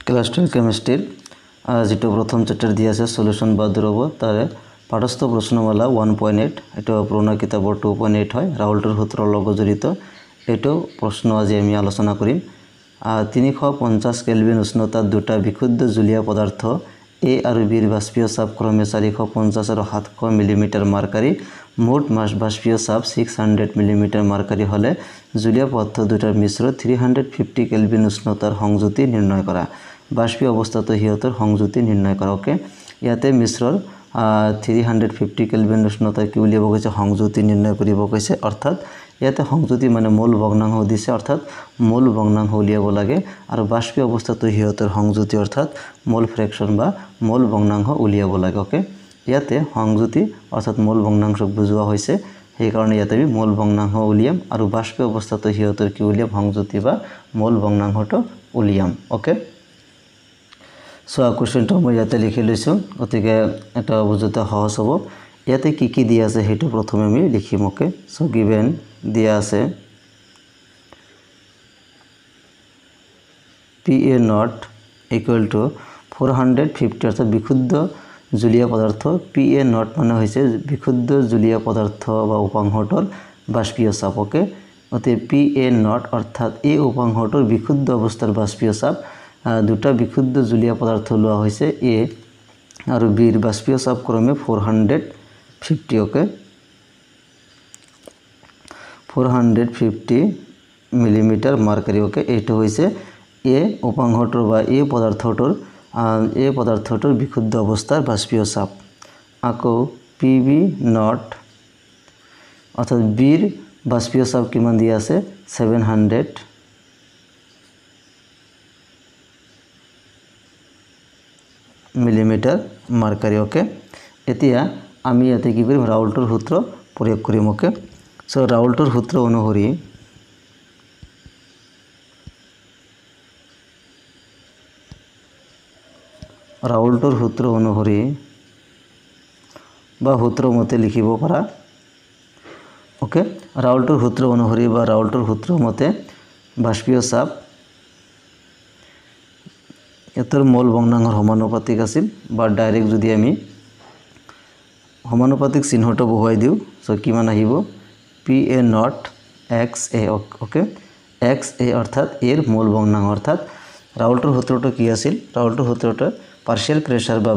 class 12 কেমিস্ট্রির যেটা প্রথম চ্যাপ্টার দিয়ে আছে সলিউশন বা দ্রব্য তার পাঠস্থ প্রশ্নমালা 1.8 এটা পুরোনো কিতাবর 2.8 হয় রাউল্টের সূত্র লগ জড়িত এটাও প্রশ্ন আজি আমি আলোচনা করিম 350 কেলভিন উষ্ণতাত দুটা বিশুদ্ধ জুলীয় পদার্থ এ আর বির বাষ্পীয় চাপ ক্রমে 450 আর 700 মিলিমিটার মার্কারি মোট মাস বাষ্পীয় চাপ 600 মিলিমিটার মার্কারি হলে জুলীয় পদার্থ দুটার মিশ্র 350 কেলভিন উষ্ণতার সংযুতি নির্ণয় করা বাষ্পীয় অবস্থাত হিয়তৰ সংযুতি নিৰ্ণয় কৰা ওকে ইয়াতে মিশ্ৰৰ 350 কেলভিন উষ্ণতা কি উলিয়াব কৈছে সংযুতি নিৰ্ণয় কৰিব কৈছে অৰ্থাৎ ইয়াতে সংযুতি মানে মূল ভগ্নাংশ দিছে অৰ্থাৎ মূল ভগ্নাংশ উলিয়াব লাগে আৰু বাষ্পীয় অবস্থাত হিয়তৰ সংযুতি অর্থাৎ মোল ফ্র্যাকশন বা মূল ভগ্নাংশ উলিয়াব লাগে ওকে ইয়াতে সংযুতি অর্থাৎ মূল ভগ্নাংশক বুজোৱা হৈছে সেই কাৰণে ইয়াতে আমি মূল ভগ্নাংশ উলিয়াম আৰু বাষ্পীয় অবস্থাত হিয়তৰ কি উলিয়াম সংযুতি বা মূল ভগ্নাংশটো উলিয়াম ওকে সো কোশ্চেনটো মই ইয়াতে লিখি লৈছো গতিকে এটা বুজোতে সহজ হ'ব ইয়াতে কি দিয়া আছে হেতু প্ৰথমে আমি লিখিম ওকে সো গিভেন দিয়া আছে PA নট ইকুয়াল টু 450 অর্থাৎ বিশুদ্ধ জুলীয় পদার্থ PA নট মানে হৈছে বিশুদ্ধ জুলীয় পদার্থ বা উপাংশটোৰ বাষ্পীয় চাপ ওকে অতে PA নট অৰ্থাৎ এই উপাংশটোৰ বিশুদ্ধ অৱস্থাৰ বাষ্পীয় চাপ দুটা বিশুদ্ধ জুলীয় পদাৰ্থ লোৱা হৈছে A আৰু B ৰ বাষ্পীয় চাপ ক্ৰমে 450 ওকে 450 মিলিমিটাৰ মাৰ্কাৰি ওকে এইটো হৈছে A উপাংশটোৰ বা এই পদাৰ্থটোৰ বিশুদ্ধ অৱস্থাৰ বাষ্পীয় চাপ আকৌ PB নট অৰ্থাৎ B ৰ বাষ্পীয় চাপ কিমান দিয়া আছে 700 মিলিমিটাৰ মাৰ্কাৰি ওকে এতিয়া আমি ইয়াতে কি কৰিম ৰাউল্টৰ সূত্ৰ প্ৰয়োগ কৰিম ওকে সো ৰাউল্টৰ সূত্ৰ অনুসৰি ৰাউল্টৰ সূত্ৰ অনুসৰি বা সূত্ৰ মতে লিখিব পাৰা ওকে ৰাউল্টৰ সূত্ৰ অনুসৰি বা ৰাউল্টৰ সূত্ৰ মতে বাষ্পীয় চাপ এতৰ মূল ভগ্নাংশৰ সমানুপাতিক আছিল বা ডাইৰেক্ট যদি আমি সমানুপাতিক চিহ্নটো বহুৱাই দিও সো কিমান আহিব PA not XA okay XA অৰ্থাৎ এৰ মূল ভগ্নাংশ অৰ্থাৎ ৰাউল্টৰ সূত্ৰটো কি আছিল ৰাউল্টৰ সূত্ৰটো পাৰ্শিয়াল প্ৰেসাৰ বা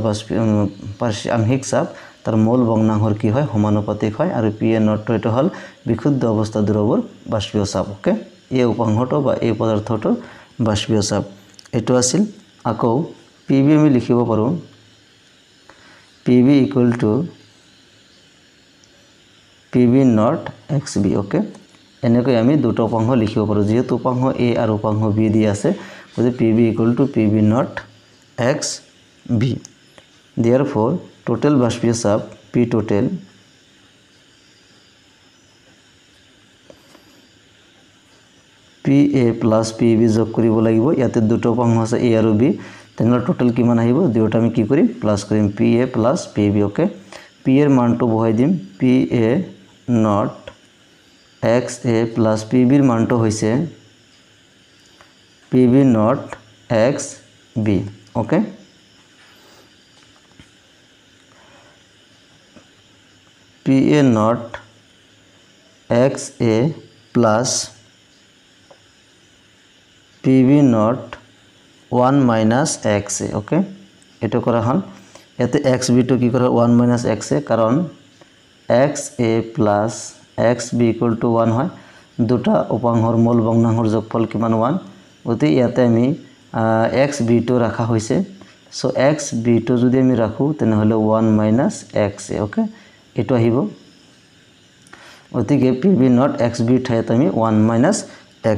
আংশিক চাপ তাৰ মূল ভগ্নাংশৰ কি হয় সমানুপাতিক হয় আৰু PA নটটো এটা হল বিশুদ্ধ অৱস্থা দ্ৰৱৰ বাষ্পীয় চাপ ওকে এই উপাংশটো বা এই পদাৰ্থটোৰ বাষ্পীয় চাপ এটো আছিল আকৌ PB আমি লিখিব পাৰো PB equal to PB not XB okay এনেকৈ আমি দুটো উপাংশ লিখিব পাৰো যেহেতু উপাংশ A আৰু উপাংশ B দি আছে গতিকে PB equal to PB not XB therefore total বাষ্পীয় চাপ P total PA plus PB যোগ কৰিব লাগিব ইয়াতে দুটো উপাংশ আছে A আৰু B তেনেহলে টোটাল কিমান আহিব দুটা আমি কি কৰিম প্লাস কৰিম PA plus PB okay P এর মানটো বহাই দিম PA not XA plus PB এর মানটো হৈছে PB not XB okay PA not XA plus PB not 1 minus XA okay এটো কৰা হল এতে XB তো কি কৰা 1 minus XA কাৰণ XA plus XB equal to 1 হয় দুটা উপাংশৰ মূল ভগ্নাংশৰ যোগফল কিমান 1 গতি ইয়াতে আমি XB তো ৰাখা হৈছে সো XB তো যদি আমি ৰাখো তেনেহলে 1 minus XA ওকে এটো আহিব গতিকে PB নট XB ঠাইত আমি 1 minus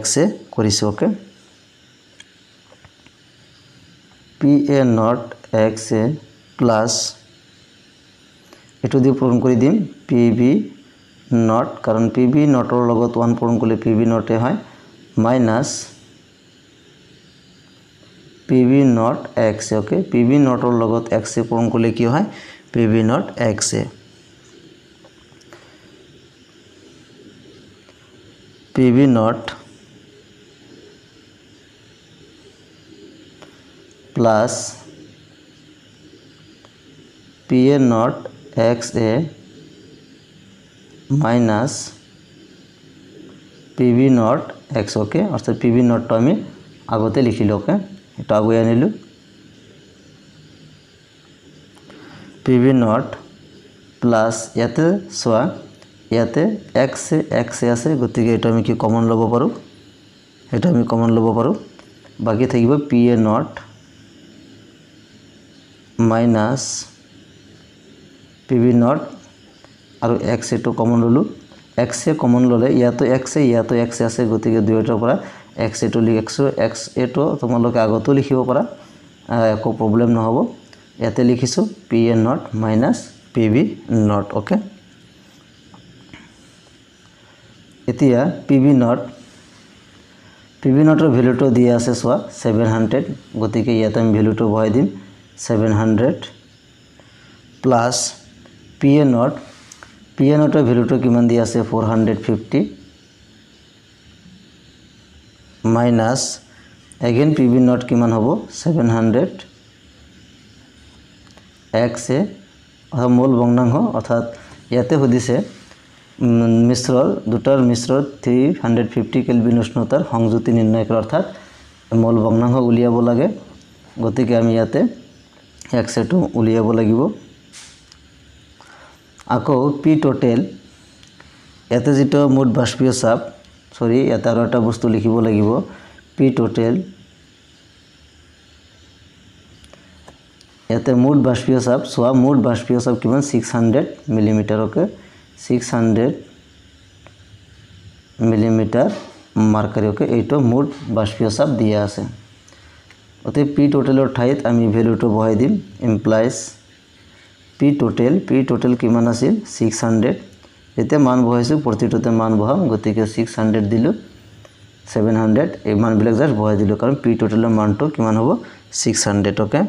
XA কৰিছো okay PA not XA plus এটো দি পূৰণ কৰি দিম PB নট কাৰণ PB নটৰ লগত 1 পূৰণ কৰিলে PB নটে হয় minus PB not XA okay PB Notre লগত XA পূৰণ কৰিলে কি হয় PB not XA PB not plus PA not XA minus PB not X okay অর্থাৎ PB নটটো আমি আগতে লিখিলো ওকে এটা আগুৱাই আনিলো PB নট প্লাস ইয়াতে সোয়া ইয়াতে x আছে গতিকে এটা আমি কি কমন লব পাৰো এটা আমি কমন লব পাৰো বাকি থাকিব PA not minus PB not আৰু x এটো কমন ললো x এ কমন ললে ইয়াতো x আছে গতিকে দুইটাৰ পৰা x এটো লিখছো x এটো তোমালোকে আগতো লিখিব পাৰা একো প্ৰবলেম নহব ইয়াতে লিখিছো PA not minus PB not okay এতিয়া PB নটৰ ভ্যালুটো দিয়া আছে সোয়া 700 গতিকে ইয়াতে আমি ভ্যালুটো বহাই দিম 700 প্লাস PA নটৰ ভ্যালুটো কিমান দিয়া আছে 450 মাইনাস again PB নট কিমান হ'ব 700 x এ মূল ভগ্নাংশ অৰ্থাৎ ইয়াতে হদিছে মিশ্ৰৰ দুটাৰ মিশ্ৰত 350 কেলভিন উষ্ণতাৰ সংযুতি নিৰ্ণয় কৰা অৰ্থাৎ মূল ভগ্নাংশ উলিয়াব লাগে গতিকে আমি ইয়াতে x এটো উলিয়াব লাগিব আকৌ P টোটাল ইয়াতে যেটো মুঠ বাষ্পীয় চাপ সৰি ইয়াতে আৰু এটা বস্তু লিখিব লাগিব P টোটাল ইয়াতে মুঠ বাষ্পীয় চাপ সোয়া মুঠ বাষ্পীয় চাপ কিমান 600 মিলিমিটাৰ ওকে 600 মিলিমিটাৰ মাৰ্কাৰী ওকে এইটো মুঠ বাষ্পীয় চাপ দিয়া আছে অতে P টোটালৰ ঠাইত আমি ভ্যালুটো বহাই দিম ইমপ্লাইজ P টোটাল কিমান আছিল 600 এতে মান বহাইছো প্ৰতিটোতে মান বহাম গতিকে 600 দিলো 700 এই মান বিলাক জাস্ট বহাই দিলো কাৰণ P টোটালৰ মানটো কিমান হ'ব 600 ওকে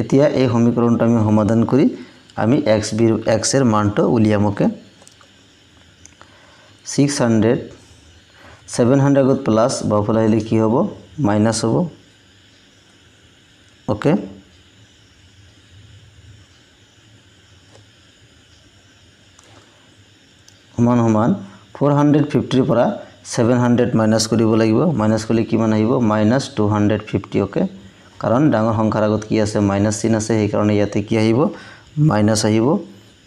এতিয়া এই সমীকৰণটো আমি সমাধান কৰি আমি x এর মানটো উলিয়াম ওকে 600 700 গত প্লাস বাফলা হলে কি হ'ব মাইনাস হ'ব ওকে সমান 450 পৰা 700 মাইনাস কৰিব লাগিব মাইনাস কৰিলে কিমান আহিব -250 ওকে কাৰণ ডাঙৰ সংখ্যাৰ আগত কি আছে মাইনাস চিন আছে এই কাৰণে ইয়াতে কি আহিব মাইনাস আহিব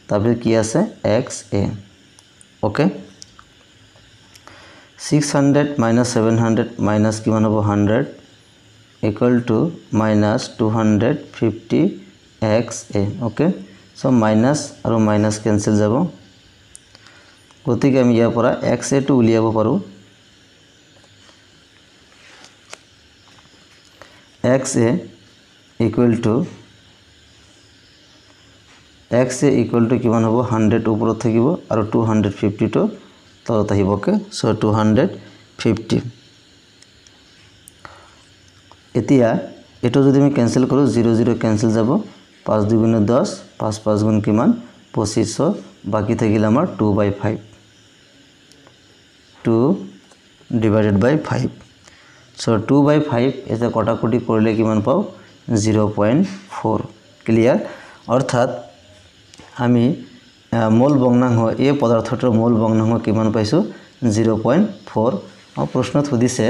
তাৰপিছত কি আছে XA ওকে 600 700 মাইনাস কিমান হ'ব 100 equal to -250 XA okay so minus আৰু মাইনাস ক্যান্সেল যাব গতিকে আমি ইয়াৰ পৰা XA টো উলিয়াব পাৰো XA equal to কিমান হ'ব 100 ওপৰত থাকিব আৰু 250 টো তলত আহিব ওকে সো 250 এতিয়া এটো যদি আমি ক্যান্সেল কৰো 0 0 ক্যান্সেল যাব 5 2 গুণ 10 5 5 গুণ কিমান 2500 বাকি থাকিল আমাৰ 2/5 2 divided by 5 so 2/5 এটা কটাকটি কৰিলে কিমান পাও 0.4 ক্লিয়াৰ অৰ্থাৎ আমি মূল ভগ্নাংশ এই পদাৰ্থটোৰ মূল ভগ্নাংশ কিমান পাইছো 0.4 প্ৰশ্নত সুধিছে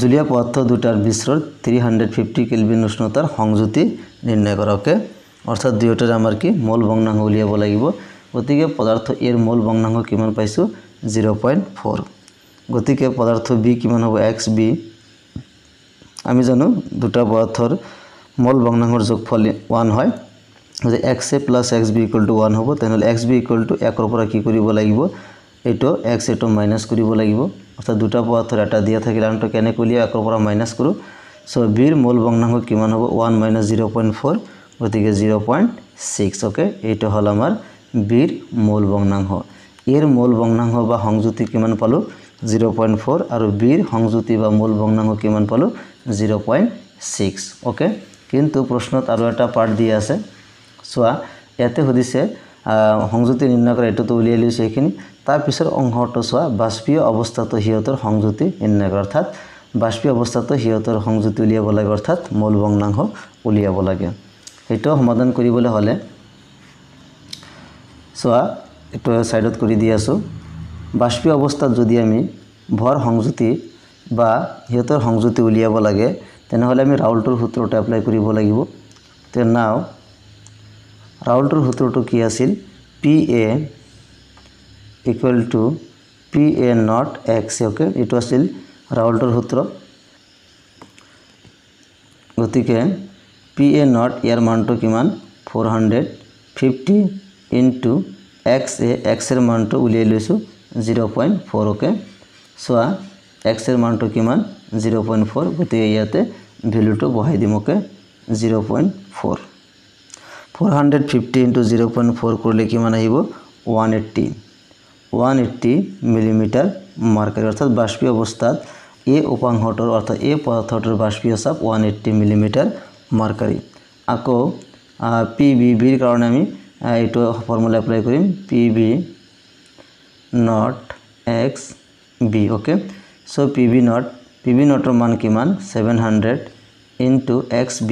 জুলীয়া পদাৰ্থ দুটাৰ মিশ্ৰত 350 কেলভিন উষ্ণতাৰ সংযুতি নিৰ্ণয় কৰা ওকে অৰ্থাৎ দুয়োটাৰ আমাৰ কি মূল ভগ্নাংশ উলিয়াব লাগিব গতিকে পদাৰ্থ এৰ মূল ভগ্নাংশ কিমান পাইছো 0.4 গতিকে পদাৰ্থ B কিমান হ'ব XB আমি জানো দুটা পদাৰ্থৰ মূল ভগ্নাংশৰ যোগফল 1 হয় যদি XA + XB = 1 হ'ব তেনহলে XB = 1 ৰ পৰা কি কৰিব লাগিব এটো x এটো মাইনাস কৰিব লাগিব অৰ্থাৎ দুটা পদাৰ্থৰ এটা দিয়া থাকিলে আনটো কেনে কলিয়া 1 ৰ পৰা মাইনাস কৰো সো B ৰ মূল ভগ্নাংশ কিমান হ'ব 1 - 0.4 গতিকে 0.6 ওকে এইটো হল আমাৰ B ৰ মূল ভগ্নাংশ এৰ মূল ভগ্নাংশ বা সংযুতি কিমান পালো 0.4 আৰু B ৰ সংযুতি বা মূল ভগ্নাংশ কিমান পালো 0.6 ওকে কিন্তু প্ৰশ্নত আৰু এটা পাৰ্ট দিয়া আছে সোয়া ইয়াতে হদিছে সংযুতি নিৰ্ণয় কৰা এটো তো উলিয়াই লৈছে এইখিনি তাৰ পিছৰ অংশটো সোয়া বাষ্পীয় অৱস্থাটো হিয়তৰ সংযুতি নিৰ্ণয় কৰা অৰ্থাৎ বাষ্পীয় অৱস্থাতো সিহঁতৰ সংযুতি উলিয়াব লাগে অৰ্থাৎ মূল ভগ্নাংশ উলিয়াব লাগে এইটো সমাধান কৰিবলৈ হলে সোয়া এটা সাইডত কৰি দি আছো বাষ্পীয় অৱস্থাত যদি আমি ভৰ সংযুতি বা সিহঁতৰ সংযুতি উলিয়াব লাগে তেনেহলে আমি ৰাউল্টৰ সূত্ৰটো এপ্লাই কৰিব লাগিব তে নাও ৰাউল্টৰ সূত্ৰটো কি আছিল PA equal to PA not X okay এটো আছিল ৰাউল্টৰ সূত্ৰ গতিকে PA not ইয়াৰ মানটো কিমান 450 into X এর মানটো উলিয়াই লৈছো 0.4 ওকে সোয়া X এর মানটো কিমান 0.4 গতিকে ইয়াতে ভ্যালুটো বহাই দিম ওকে 0.4 450 into 0.4 করলে কিমান আহিব 180 মিলিমিটার মার্কারি অর্থাৎ বাষ্পীয় অবস্থাত এ উপাংশটোৰ অৰ্থাৎ এ পদাৰ্থটোৰ বাষ্পীয় চাপ 180 মিলিমিটাৰ মাৰ্কাৰি আকৌ PB বিৰ কাৰণে আমি এইটো ফৰ্মুলা এপ্লাই কৰিম PB not XB okay so PB Notre মান কিমান 700 into XB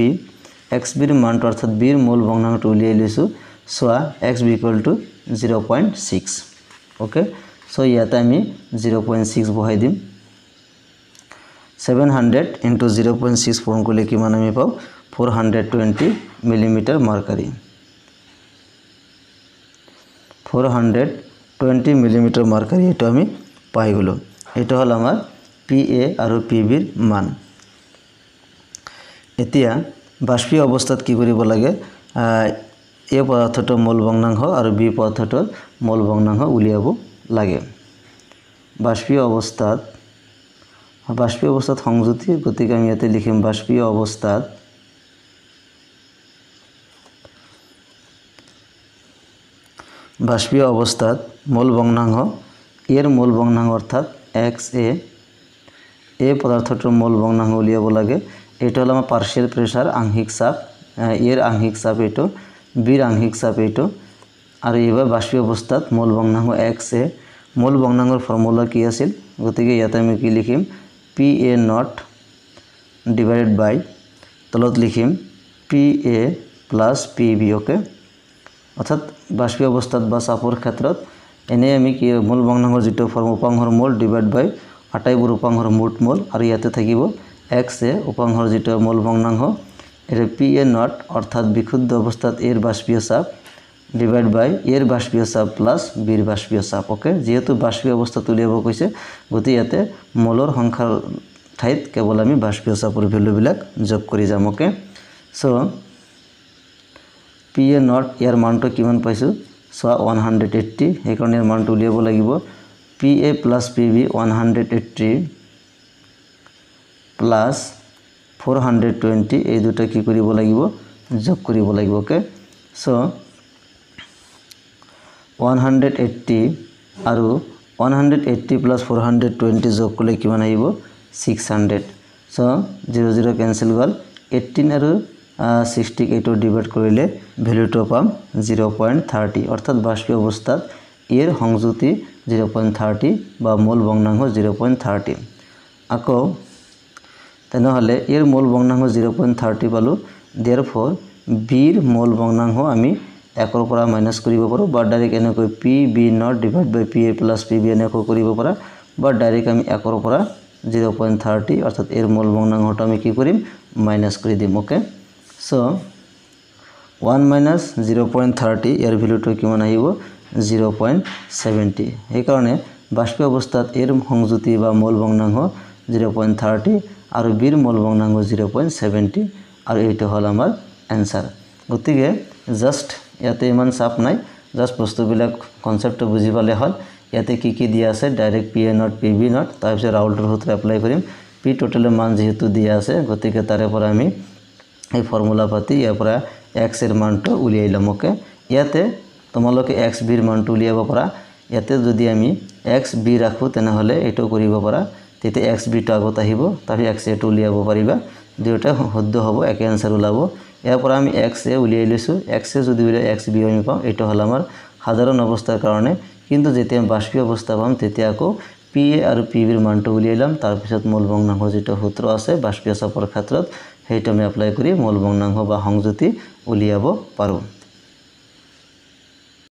XB ৰ মানটো অৰ্থাৎ B ৰ মূল ভগ্নাংশটো উলিয়াই লৈছো সোয়া XB equal to 0.6 okay so ইয়াতে আমি 0.6 বহাই দিম 700 into 0.6 পূৰণ কৰিলে কিমান আমি পাও 420 মিলিমিটাৰ মাৰ্কাৰি 420 মিলিমিটাৰ মাৰ্কাৰি এটা আমি পাই গলো এটা হল আমাৰ PA আৰু PB ৰ মান এতিয়া বাষ্পীয় অৱস্থাত কি কৰিব লাগে এ পদাৰ্থটো মূল ভগ্নাংশ আৰু বি পদাৰ্থটোৰ মূল ভগ্নাংশ উলিয়াব লাগে বাষ্পীয় অৱস্থাত সংযুতি গতিকে আমি ইয়াতে লিখিম বাষ্পীয় অৱস্থাত মূল ভগ্নাংশ এৰ মূল ভগ্নাংশ অৰ্থাৎ XA এ পদাৰ্থটোৰ মূল ভগ্নাংশ উলিয়াব লাগে এটা হল আমাৰ পাৰ্শিয়াল প্ৰেসাৰ আংশিক চাপ এৰ আংশিক চাপ এটো বিৰ আংশিক চাপ এটো আৰু এবাৰ বাষ্পীয় অৱস্থাত মূল ভগ্নাংশ XA মূল ভগ্নাংশৰ ফৰ্মুলা কি আছিল গতিকে ইয়াতে আমি কি লিখিম PA not divided by তলত লিখিম PA plus PB ওকে অর্থাৎ বাষ্পীয় অৱস্থাত বা চাপৰ ক্ষেত্ৰত এনে আমি কি মূল ভগ্নাংশৰ যেটো ফৰ্ম উপাংশৰ মোল ডিভাইড বাই আটাইবোৰ উপাংশৰ মুঠ মোল আৰু ইয়াতে থাকিব XA উপাংশৰ যেটো মূল ভগ্নাংশ এৰ PA not অৰ্থাৎ বিশুদ্ধ অৱস্থাত এৰ বাষ্পীয় চাপ ডিভাইড বাই এৰ বাষ্পীয় চাপ প্লাস বিৰ বাষ্পীয় চাপ ওকে যেহেতু বাষ্পীয় অৱস্থাত উলিয়াব কৈছে গতি ইয়াতে মোলৰ সংখ্যাৰ ঠাইত কেৱল আমি বাষ্পীয় চাপৰ ভ্যালু বিলাক যোগ কৰি যাম ওকে সো PA not ইয়াৰ মানটো কিমান পাইছো সো 180 এই কাৰণে ইয়াৰ মানটো উলিয়াব লাগিব PA plus PB 180 plus 420 এই দুটা কি কৰিব লাগিব যোগ কৰিব লাগিব ওকে সো 180 আৰু 180 plus 420 যোগ কৰিলে কিমান আহিব 600 সো 0 0 ক্যান্সেল গল 18 আৰু 60 এইটো ডিভাইড কৰিলে ভ্যালুটো পাম 0.30 অৰ্থাৎ বাষ্পীয় অৱস্থাত এর সংযুতি 0.30 বা মূল ভগ্নাংশ 0.30 আকৌ তেনেহলে এর মূল ভগ্নাংশ 0.30 পালো therefore বিৰ মূল ভগ্নাংশ আমি 1 ৰ পৰা মাইনাস কৰিব পাৰো বা ডাইৰেক্ট এনেকৈ PB not divided by PA plus PB এনেকৈ কৰিব পাৰা বা ডাইৰেক্ট আমি 1 ৰ পৰা 0.30 অৰ্থাৎ এৰ মূল ভগ্নাংশটো আমি কি কৰিম মাইনাস কৰি দিম ওকে সো 1 minus 0.30 এৰ ভ্যালুটো কিমান আহিব 0.70 এই কাৰণে বাষ্পীয় অৱস্থাত এৰ সংযুতি বা মূল ভগ্নাংশ 0.30 আৰু বিৰ মূল ভগ্নাংশ 0.70 আৰু এইটো হল আমাৰ आंसर গতিকে জাস্ট ইয়াতে ইমান চাপ নাই জাস্ট বস্তুবিলাক কনসেপ্ট বুজি পালে হল ইয়াতে কি দিয়া আছে direct PA not PB not তাৰপিছত ৰাউল্টৰ সূত্ৰ এপ্লাই কৰিম P টোটালৰ মান যেহেতু দিয়া আছে গতিকে তাৰে পৰা আমি এই ফৰ্মুলা পাতি ইয়াৰ পৰা x এৰ মানটো উলিয়াই লম ওকে ইয়াতে তোমালোকে xb এৰ মানটো উলিয়াব পাৰা ইয়াতে যদি আমি xb ৰাখো তেনেহলে এটো কৰিব পাৰা তেতে xb টো আগত আহিব তাৰ x এ টো উলিয়াব পাৰিবা দুটা শুদ্ধ হ'ব একে आंसर ওলাব ইয়াৰ পৰা আমি x এ উলিয়াই লৈছো x এ যদি উলিয়াই xb আমি পাম এটো হল আমাৰ সাধাৰণ অৱস্থাৰ কাৰণে কিন্তু যেতিয়া বাষ্পীয় অৱস্থা পাম তেতিয়া আকৌ পি এ আৰু পি বিৰ মানটো উলিয়াই ল'ম তাৰপিছত মূল ভগ্নাংশৰ যিটো সূত্ৰ আছে বাষ্পীয় চাপৰ ক্ষেত্ৰত সেইটো আমি এপ্লাই কৰি মূল ভগ্নাংশ বা সংযুতি উলিয়াব পাৰোঁ